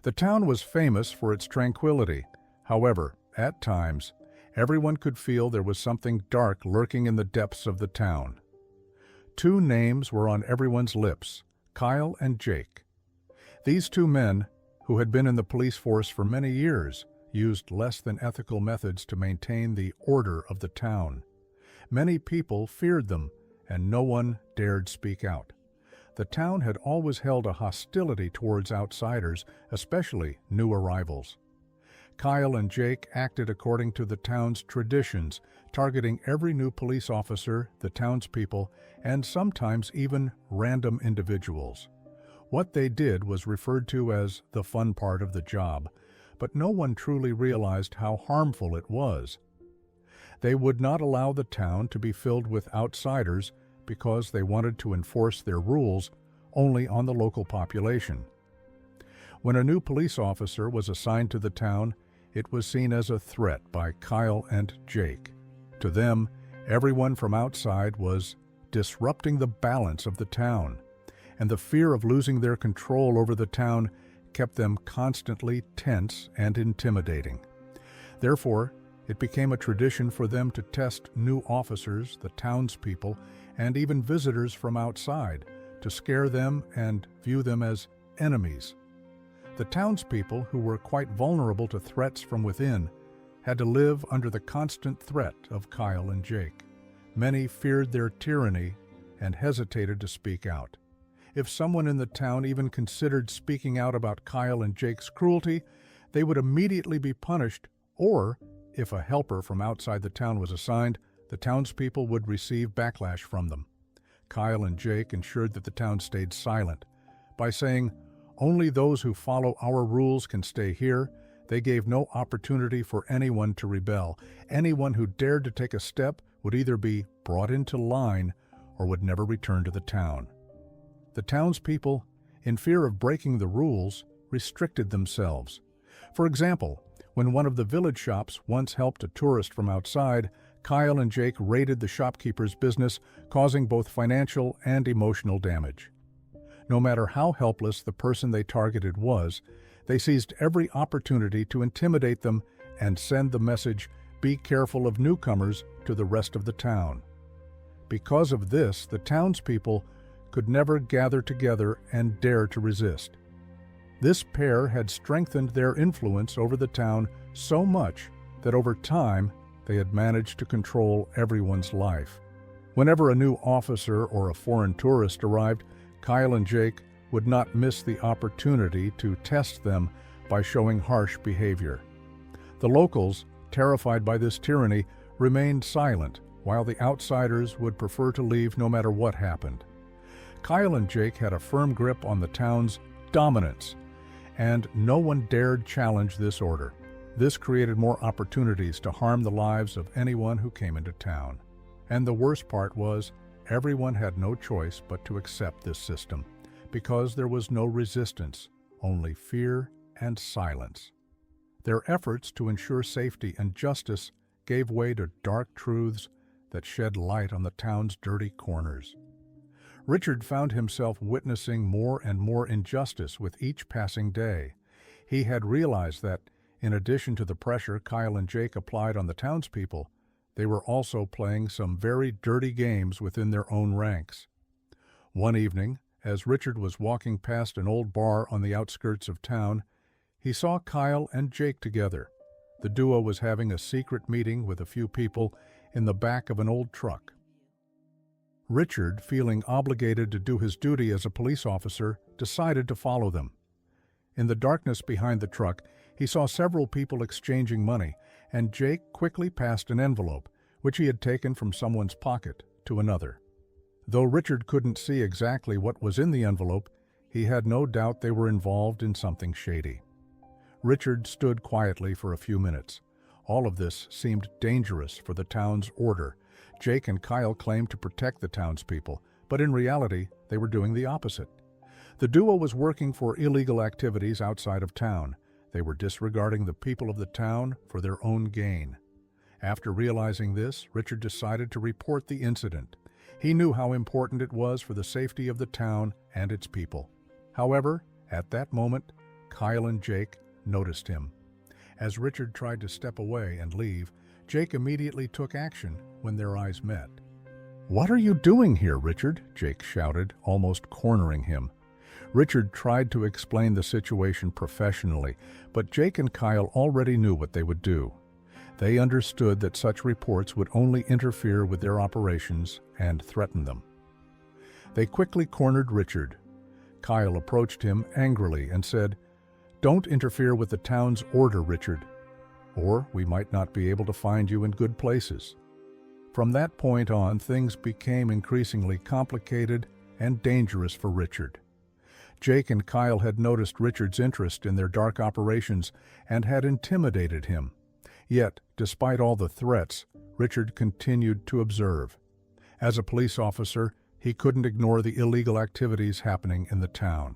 The town was famous for its tranquility. However, at times, everyone could feel there was something dark lurking in the depths of the town. Two names were on everyone's lips: Kyle and Jake. These two men, who had been in the police force for many years, used less than ethical methods to maintain the order of the town. Many people feared them, and no one dared speak out. The town had always held a hostility towards outsiders, especially new arrivals. Kyle and Jake acted according to the town's traditions, targeting every new police officer, the townspeople, and sometimes even random individuals. What they did was referred to as the fun part of the job, but no one truly realized how harmful it was. They would not allow the town to be filled with outsiders because they wanted to enforce their rules only on the local population. When a new police officer was assigned to the town, it was seen as a threat by Kyle and Jake. To them, everyone from outside was disrupting the balance of the town, and the fear of losing their control over the town kept them constantly tense and intimidating. Therefore, it became a tradition for them to test new officers, the townspeople, and even visitors from outside, to scare them and view them as enemies. The townspeople, who were quite vulnerable to threats from within, had to live under the constant threat of Kyle and Jake. Many feared their tyranny and hesitated to speak out. If someone in the town even considered speaking out about Kyle and Jake's cruelty, they would immediately be punished, or, if a helper from outside the town was assigned, the townspeople would receive backlash from them. Kyle and Jake ensured that the town stayed silent. By saying, "Only those who follow our rules can stay here," they gave no opportunity for anyone to rebel. Anyone who dared to take a step would either be brought into line or would never return to the town. The townspeople, in fear of breaking the rules, restricted themselves. For example, when one of the village shops once helped a tourist from outside, Kyle and Jake raided the shopkeeper's business, causing both financial and emotional damage. No matter how helpless the person they targeted was, they seized every opportunity to intimidate them and send the message, "Be careful of newcomers," to the rest of the town. Because of this, the townspeople could never gather together and dare to resist. This pair had strengthened their influence over the town so much that over time they had managed to control everyone's life. Whenever a new officer or a foreign tourist arrived, Kyle and Jake would not miss the opportunity to test them by showing harsh behavior. The locals, terrified by this tyranny, remained silent, while the outsiders would prefer to leave no matter what happened. Kyle and Jake had a firm grip on the town's dominance, and no one dared challenge this order. This created more opportunities to harm the lives of anyone who came into town. And the worst part was, everyone had no choice but to accept this system, because there was no resistance, only fear and silence. Their efforts to ensure safety and justice gave way to dark truths that shed light on the town's dirty corners. Richard found himself witnessing more and more injustice with each passing day. He had realized that, in addition to the pressure Kyle and Jake applied on the townspeople, they were also playing some very dirty games within their own ranks. One evening, as Richard was walking past an old bar on the outskirts of town, he saw Kyle and Jake together. The duo was having a secret meeting with a few people in the back of an old truck. Richard, feeling obligated to do his duty as a police officer, decided to follow them. In the darkness behind the truck, he saw several people exchanging money, and Jake quickly passed an envelope, which he had taken from someone's pocket, to another. Though Richard couldn't see exactly what was in the envelope, he had no doubt they were involved in something shady. Richard stood quietly for a few minutes. All of this seemed dangerous for the town's order. Jake and Kyle claimed to protect the townspeople, but in reality, they were doing the opposite. The duo was working for illegal activities outside of town. They were disregarding the people of the town for their own gain. After realizing this, Richard decided to report the incident. He knew how important it was for the safety of the town and its people. However, at that moment, Kyle and Jake noticed him. As Richard tried to step away and leave, Jake immediately took action when their eyes met. "What are you doing here, Richard?" Jake shouted, almost cornering him. Richard tried to explain the situation professionally, but Jake and Kyle already knew what they would do. They understood that such reports would only interfere with their operations and threaten them. They quickly cornered Richard. Kyle approached him angrily and said, "Don't interfere with the town's order, Richard, or we might not be able to find you in good places." From that point on, things became increasingly complicated and dangerous for Richard. Jake and Kyle had noticed Richard's interest in their dark operations and had intimidated him. Yet, despite all the threats, Richard continued to observe. As a police officer, he couldn't ignore the illegal activities happening in the town.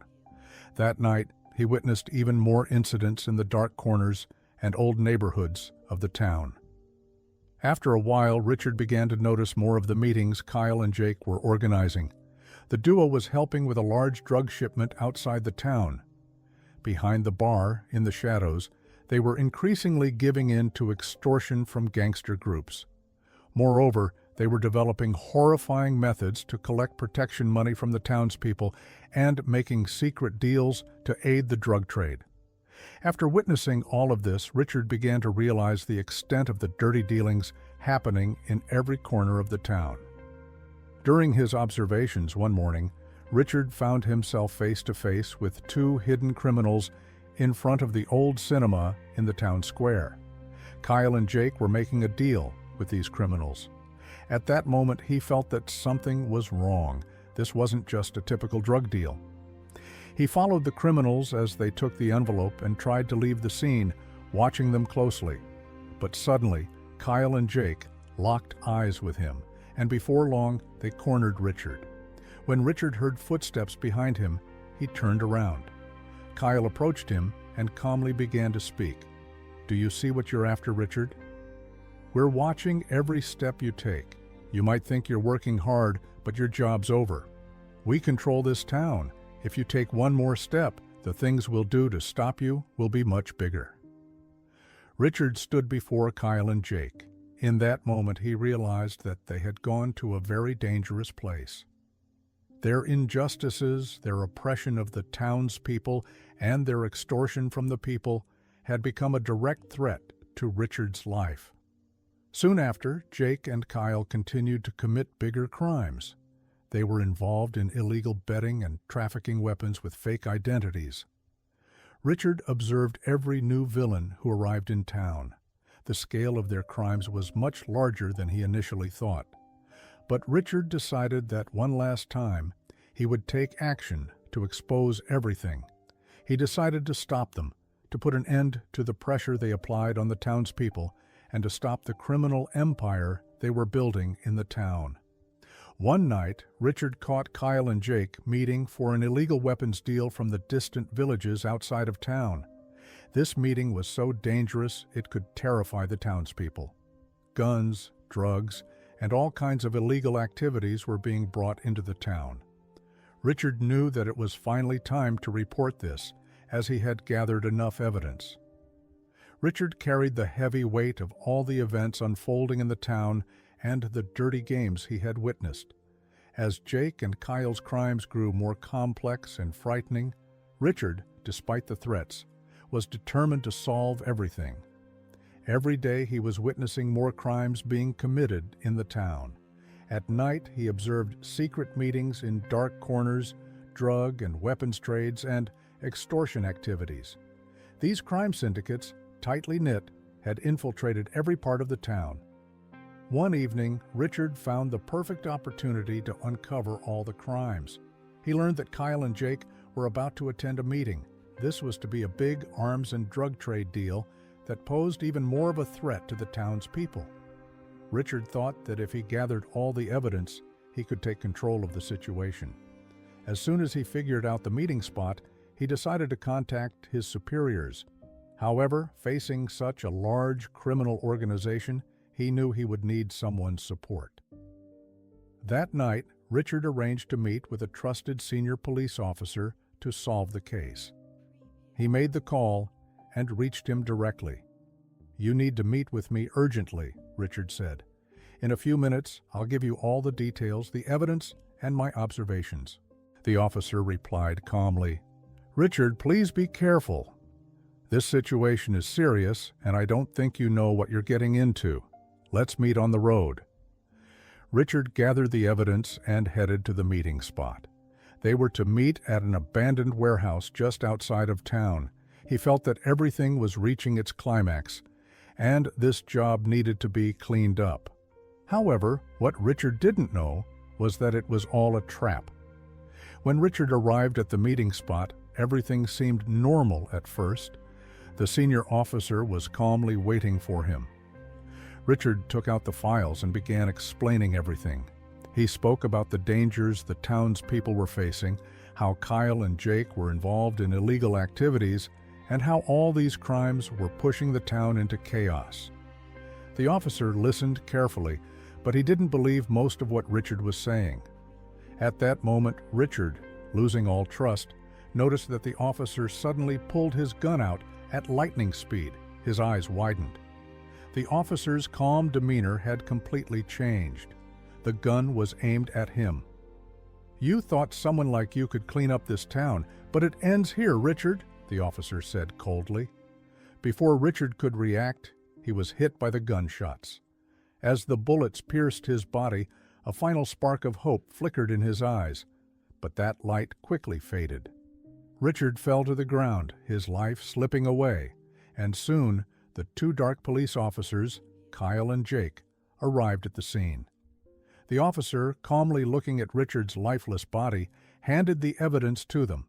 That night, he witnessed even more incidents in the dark corners and old neighborhoods of the town. After a while, Richard began to notice more of the meetings Kyle and Jake were organizing. The duo was helping with a large drug shipment outside the town. Behind the bar, in the shadows, they were increasingly giving in to extortion from gangster groups. Moreover, they were developing horrifying methods to collect protection money from the townspeople and making secret deals to aid the drug trade. After witnessing all of this, Richard began to realize the extent of the dirty dealings happening in every corner of the town. During his observations one morning, Richard found himself face to face with two hidden criminals in front of the old cinema in the town square. Kyle and Jake were making a deal with these criminals. At that moment, he felt that something was wrong. This wasn't just a typical drug deal. He followed the criminals as they took the envelope and tried to leave the scene, watching them closely. But suddenly, Kyle and Jake locked eyes with him, and before long, they cornered Richard. When Richard heard footsteps behind him, he turned around. Kyle approached him and calmly began to speak. "Do you see what you're after, Richard? We're watching every step you take. You might think you're working hard, but your job's over. We control this town. If you take one more step, the things we'll do to stop you will be much bigger." Richard stood before Kyle and Jake. In that moment, he realized that they had gone to a very dangerous place. Their injustices, their oppression of the townspeople, and their extortion from the people had become a direct threat to Richard's life. Soon after, Jake and Kyle continued to commit bigger crimes. They were involved in illegal betting and trafficking weapons with fake identities. Richard observed every new villain who arrived in town. The scale of their crimes was much larger than he initially thought. But Richard decided that one last time, he would take action to expose everything. He decided to stop them, to put an end to the pressure they applied on the townspeople, and to stop the criminal empire they were building in the town. One night, Richard caught Kyle and Jake meeting for an illegal weapons deal from the distant villages outside of town. This meeting was so dangerous it could terrify the townspeople. Guns, drugs, and all kinds of illegal activities were being brought into the town. Richard knew that it was finally time to report this, as he had gathered enough evidence. Richard carried the heavy weight of all the events unfolding in the town and the dirty games he had witnessed. As Jake and Kyle's crimes grew more complex and frightening, Richard, despite the threats, was determined to solve everything. Every day he was witnessing more crimes being committed in the town. At night he observed secret meetings in dark corners, drug and weapons trades, and extortion activities. These crime syndicates, tightly knit, had infiltrated every part of the town. One evening, Richard found the perfect opportunity to uncover all the crimes. He learned that Kyle and Jake were about to attend a meeting. This was to be a big arms and drug trade deal that posed even more of a threat to the town's people. Richard thought that if he gathered all the evidence, he could take control of the situation. As soon as he figured out the meeting spot, he decided to contact his superiors. However, facing such a large criminal organization, he knew he would need someone's support. That night, Richard arranged to meet with a trusted senior police officer to solve the case. He made the call and reached him directly. "You need to meet with me urgently," Richard said. "In a few minutes, I'll give you all the details, the evidence, and my observations." The officer replied calmly, "Richard, please be careful. This situation is serious, and I don't think you know what you're getting into. Let's meet on the road." Richard gathered the evidence and headed to the meeting spot. They were to meet at an abandoned warehouse just outside of town. He felt that everything was reaching its climax, and this job needed to be cleaned up. However, what Richard didn't know was that it was all a trap. When Richard arrived at the meeting spot, everything seemed normal at first. The senior officer was calmly waiting for him. Richard took out the files and began explaining everything. He spoke about the dangers the townspeople were facing, how Kyle and Jake were involved in illegal activities, and how all these crimes were pushing the town into chaos. The officer listened carefully, but he didn't believe most of what Richard was saying. At that moment, Richard, losing all trust, noticed that the officer suddenly pulled his gun out at lightning speed. His eyes widened. The officer's calm demeanor had completely changed. The gun was aimed at him. "You thought someone like you could clean up this town, but it ends here, Richard," the officer said coldly. Before Richard could react, he was hit by the gunshots. As the bullets pierced his body, a final spark of hope flickered in his eyes, but that light quickly faded. Richard fell to the ground, his life slipping away, and soon the two dark police officers, Kyle and Jake, arrived at the scene. The officer, calmly looking at Richard's lifeless body, handed the evidence to them.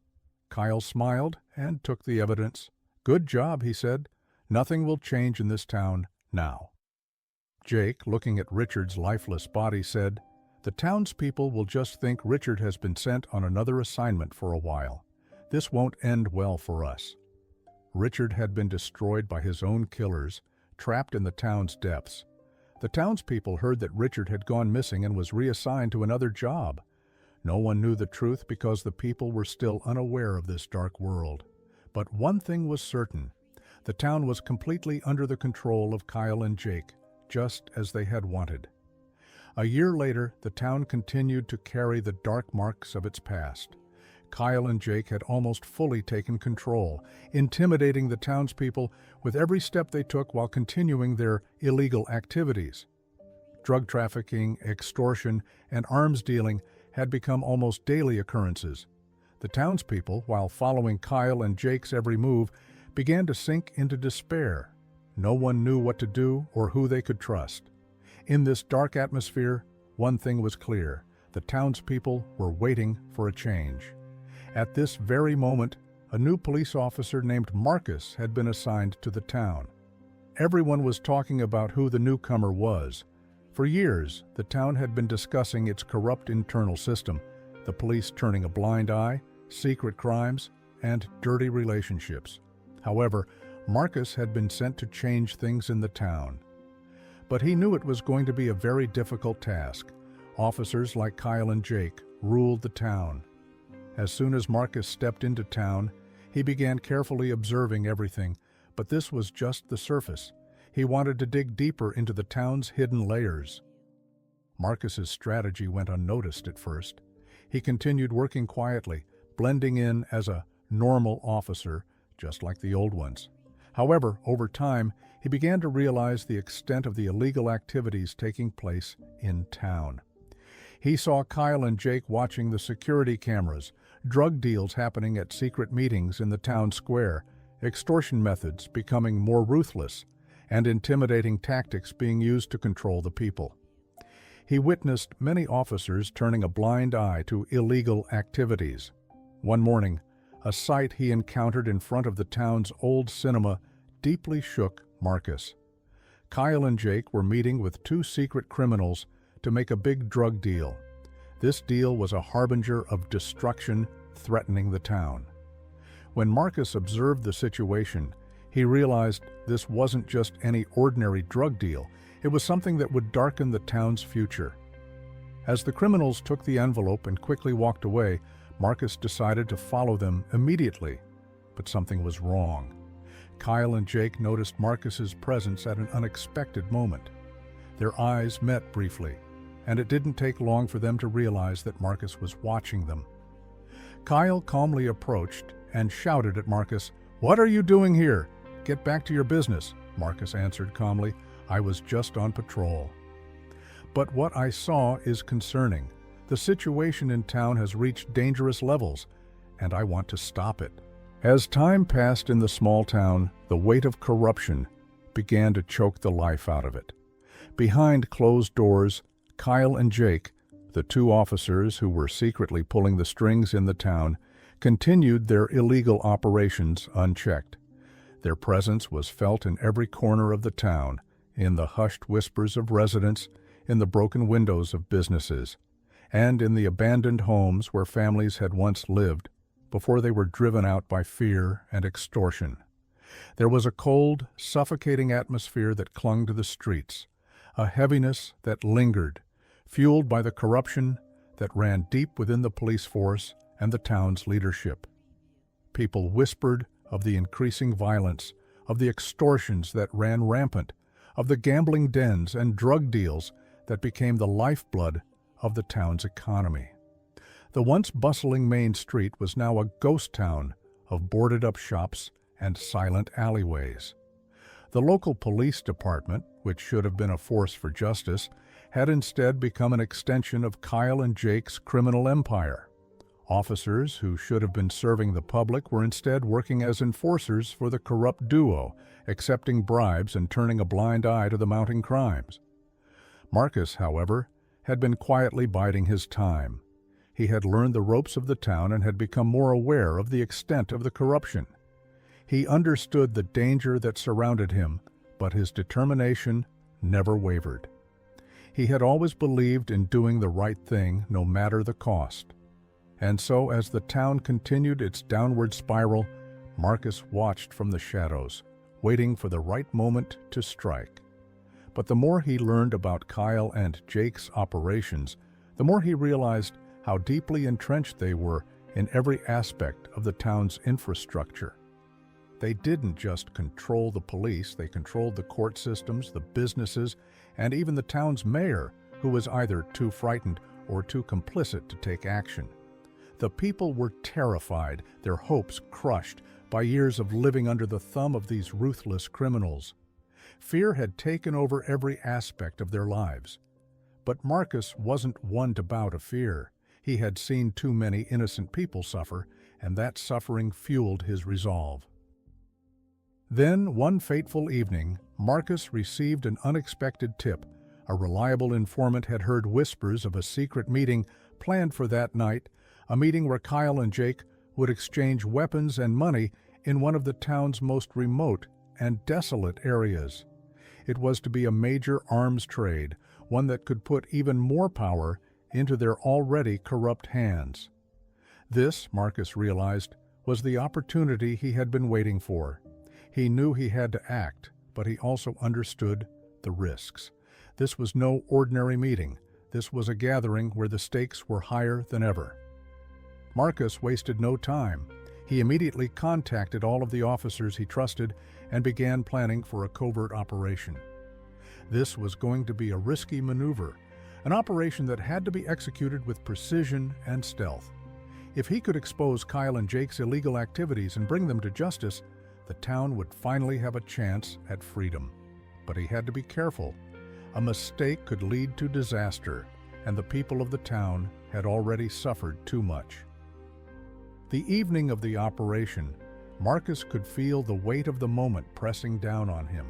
Kyle smiled and took the evidence. "Good job," he said. "Nothing will change in this town now." Jake, looking at Richard's lifeless body, said, "The townspeople will just think Richard has been sent on another assignment for a while. This won't end well for us." Richard had been destroyed by his own killers, trapped in the town's depths. The townspeople heard that Richard had gone missing and was reassigned to another job. No one knew the truth because the people were still unaware of this dark world. But one thing was certain. The town was completely under the control of Kyle and Jake, just as they had wanted. A year later, the town continued to carry the dark marks of its past. Kyle and Jake had almost fully taken control, intimidating the townspeople with every step they took while continuing their illegal activities. Drug trafficking, extortion, and arms dealing had become almost daily occurrences. The townspeople, while following Kyle and Jake's every move, began to sink into despair. No one knew what to do or who they could trust. In this dark atmosphere, one thing was clear: the townspeople were waiting for a change. At this very moment, a new police officer named Marcus had been assigned to the town. Everyone was talking about who the newcomer was. For years, the town had been discussing its corrupt internal system, the police turning a blind eye, secret crimes, and dirty relationships. However, Marcus had been sent to change things in the town. But he knew it was going to be a very difficult task. Officers like Kyle and Jake ruled the town. As soon as Marcus stepped into town, he began carefully observing everything, but this was just the surface. He wanted to dig deeper into the town's hidden layers. Marcus's strategy went unnoticed at first. He continued working quietly, blending in as a normal officer, just like the old ones. However, over time, he began to realize the extent of the illegal activities taking place in town. He saw Kyle and Jake watching the security cameras, drug deals happening at secret meetings in the town square, extortion methods becoming more ruthless, and intimidating tactics being used to control the people. He witnessed many officers turning a blind eye to illegal activities. One morning, a sight he encountered in front of the town's old cinema deeply shook Marcus. Kyle and Jake were meeting with two secret criminals to make a big drug deal. This deal was a harbinger of destruction threatening the town. When Marcus observed the situation, he realized this wasn't just any ordinary drug deal. It was something that would darken the town's future. As the criminals took the envelope and quickly walked away, Marcus decided to follow them immediately. but something was wrong. Kyle and Jake noticed Marcus's presence at an unexpected moment. Their eyes met briefly, and it didn't take long for them to realize that Marcus was watching them. Kyle calmly approached and shouted at Marcus, "What are you doing here? Get back to your business." Marcus answered calmly, "I was just on patrol." "But what I saw is concerning. The situation in town has reached dangerous levels, and I want to stop it." As time passed in the small town, the weight of corruption began to choke the life out of it. Behind closed doors, Kyle and Jake, the two officers who were secretly pulling the strings in the town, continued their illegal operations unchecked. Their presence was felt in every corner of the town, in the hushed whispers of residents, in the broken windows of businesses, and in the abandoned homes where families had once lived before they were driven out by fear and extortion. There was a cold, suffocating atmosphere that clung to the streets, a heaviness that lingered, fueled by the corruption that ran deep within the police force and the town's leadership. People whispered of the increasing violence, of the extortions that ran rampant, of the gambling dens and drug deals that became the lifeblood of the town's economy. The once bustling main street was now a ghost town of boarded-up shops and silent alleyways. The local police department, which should have been a force for justice, had instead become an extension of Kyle and Jake's criminal empire. Officers who should have been serving the public were instead working as enforcers for the corrupt duo, accepting bribes and turning a blind eye to the mounting crimes. Marcus, however, had been quietly biding his time. He had learned the ropes of the town and had become more aware of the extent of the corruption. He understood the danger that surrounded him, but his determination never wavered. He had always believed in doing the right thing no matter the cost. And so, as the town continued its downward spiral, Marcus watched from the shadows, waiting for the right moment to strike. But the more he learned about Kyle and Jake's operations, the more he realized how deeply entrenched they were in every aspect of the town's infrastructure. They didn't just control the police, they controlled the court systems, the businesses, and even the town's mayor, who was either too frightened or too complicit to take action. The people were terrified, their hopes crushed by years of living under the thumb of these ruthless criminals. Fear had taken over every aspect of their lives. But Marcus wasn't one to bow to fear. He had seen too many innocent people suffer, and that suffering fueled his resolve. Then, one fateful evening, Marcus received an unexpected tip. A reliable informant had heard whispers of a secret meeting planned for that night, a meeting where Kyle and Jake would exchange weapons and money in one of the town's most remote and desolate areas. It was to be a major arms trade, one that could put even more power into their already corrupt hands. This, Marcus realized, was the opportunity he had been waiting for. He knew he had to act, but he also understood the risks. This was no ordinary meeting. This was a gathering where the stakes were higher than ever. Marcus wasted no time. He immediately contacted all of the officers he trusted and began planning for a covert operation. This was going to be a risky maneuver, an operation that had to be executed with precision and stealth. If he could expose Kyle and Jake's illegal activities and bring them to justice, the town would finally have a chance at freedom. But he had to be careful. A mistake could lead to disaster, and the people of the town had already suffered too much. The evening of the operation, Marcus could feel the weight of the moment pressing down on him.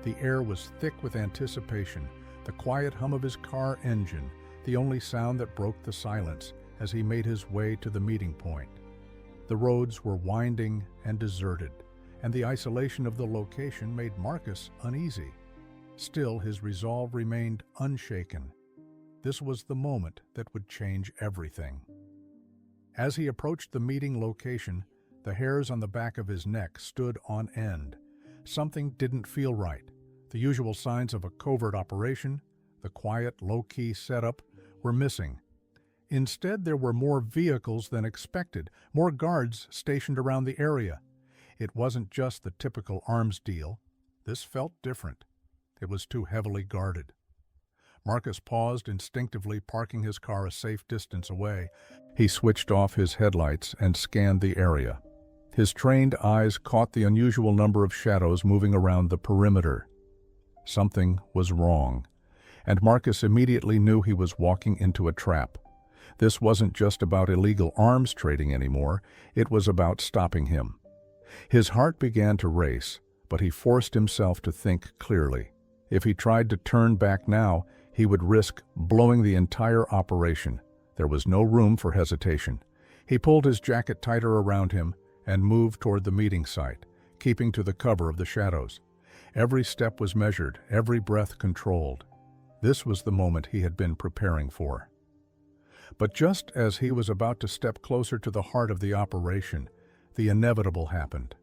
The air was thick with anticipation, the quiet hum of his car engine, the only sound that broke the silence as he made his way to the meeting point. The roads were winding and deserted, and the isolation of the location made Marcus uneasy. Still, his resolve remained unshaken. This was the moment that would change everything. As he approached the meeting location, the hairs on the back of his neck stood on end. Something didn't feel right. The usual signs of a covert operation, the quiet, low-key setup, were missing. Instead, there were more vehicles than expected, more guards stationed around the area. It wasn't just the typical arms deal. This felt different. It was too heavily guarded. Marcus paused instinctively, parking his car a safe distance away. He switched off his headlights and scanned the area. His trained eyes caught the unusual number of shadows moving around the perimeter. Something was wrong, and Marcus immediately knew he was walking into a trap. This wasn't just about illegal arms trading anymore, it was about stopping him. His heart began to race, but he forced himself to think clearly. If he tried to turn back now, he would risk blowing the entire operation. There was no room for hesitation. He pulled his jacket tighter around him and moved toward the meeting site, keeping to the cover of the shadows. Every step was measured, every breath controlled. This was the moment he had been preparing for. But just as he was about to step closer to the heart of the operation, the inevitable happened.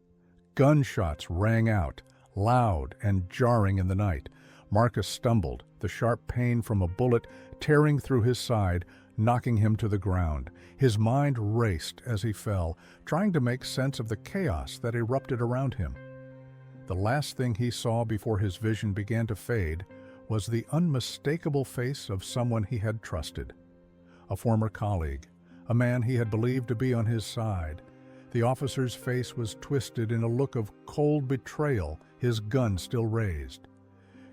Gunshots rang out, loud and jarring in the night. Marcus stumbled, the sharp pain from a bullet tearing through his side, knocking him to the ground. His mind raced as he fell, trying to make sense of the chaos that erupted around him. The last thing he saw before his vision began to fade was the unmistakable face of someone he had trusted. A former colleague, a man he had believed to be on his side. The officer's face was twisted in a look of cold betrayal, his gun still raised.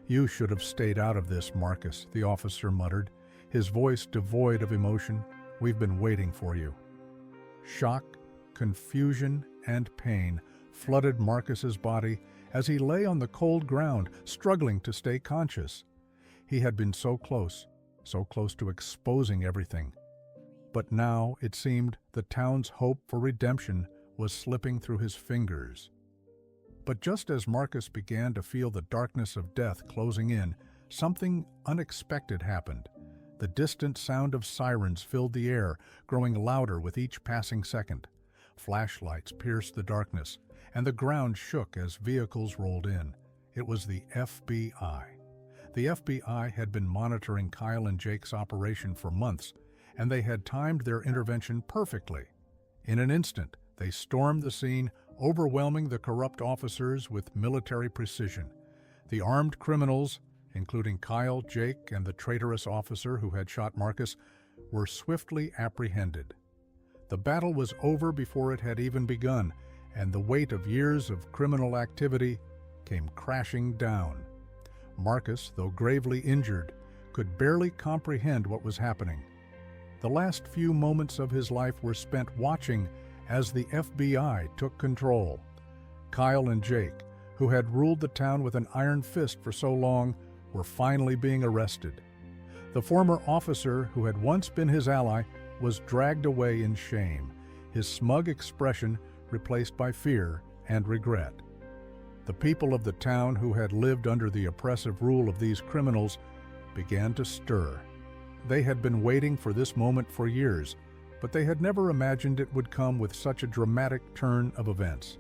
"You should have stayed out of this, Marcus," the officer muttered, his voice devoid of emotion. "We've been waiting for you." Shock, confusion, and pain flooded Marcus's body as he lay on the cold ground, struggling to stay conscious. He had been so close to exposing everything. But now, it seemed, the town's hope for redemption was slipping through his fingers. But just as Marcus began to feel the darkness of death closing in, something unexpected happened. The distant sound of sirens filled the air, growing louder with each passing second. Flashlights pierced the darkness, and the ground shook as vehicles rolled in. It was the FBI. The FBI had been monitoring Kyle and Jake's operation for months, and they had timed their intervention perfectly. In an instant, they stormed the scene, overwhelming the corrupt officers with military precision. The armed criminals, including Kyle, Jake, and the traitorous officer who had shot Marcus, were swiftly apprehended. The battle was over before it had even begun, and the weight of years of criminal activity came crashing down. Marcus, though gravely injured, could barely comprehend what was happening. The last few moments of his life were spent watching as the FBI took control. Kyle and Jake, who had ruled the town with an iron fist for so long, were finally being arrested. The former officer who had once been his ally was dragged away in shame, his smug expression replaced by fear and regret. The people of the town who had lived under the oppressive rule of these criminals began to stir. They had been waiting for this moment for years, but they had never imagined it would come with such a dramatic turn of events.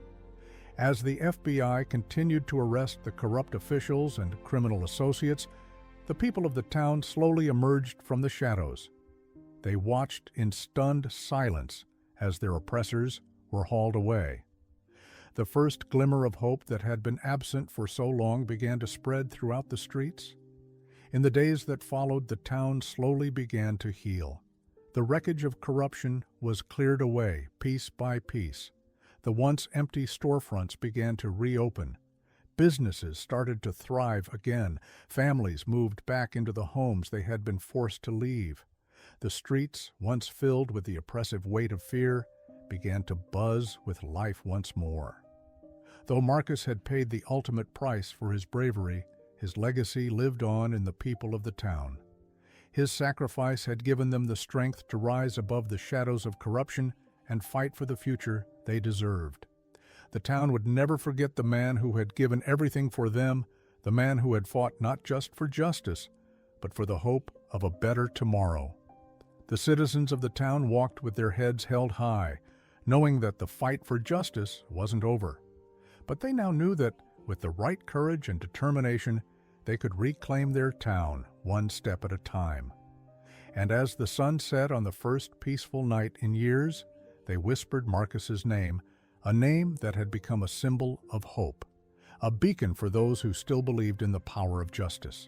As the FBI continued to arrest the corrupt officials and criminal associates, the people of the town slowly emerged from the shadows. They watched in stunned silence as their oppressors were hauled away. The first glimmer of hope that had been absent for so long began to spread throughout the streets. In the days that followed, the town slowly began to heal. The wreckage of corruption was cleared away, piece by piece. The once empty storefronts began to reopen. Businesses started to thrive again. Families moved back into the homes they had been forced to leave. The streets, once filled with the oppressive weight of fear, began to buzz with life once more. Though Marcus had paid the ultimate price for his bravery, his legacy lived on in the people of the town. His sacrifice had given them the strength to rise above the shadows of corruption and fight for the future they deserved. The town would never forget the man who had given everything for them, the man who had fought not just for justice, but for the hope of a better tomorrow. The citizens of the town walked with their heads held high, knowing that the fight for justice wasn't over. But they now knew that, with the right courage and determination, they could reclaim their town one step at a time. And as the sun set on the first peaceful night in years, they whispered Marcus's name, a name that had become a symbol of hope, a beacon for those who still believed in the power of justice.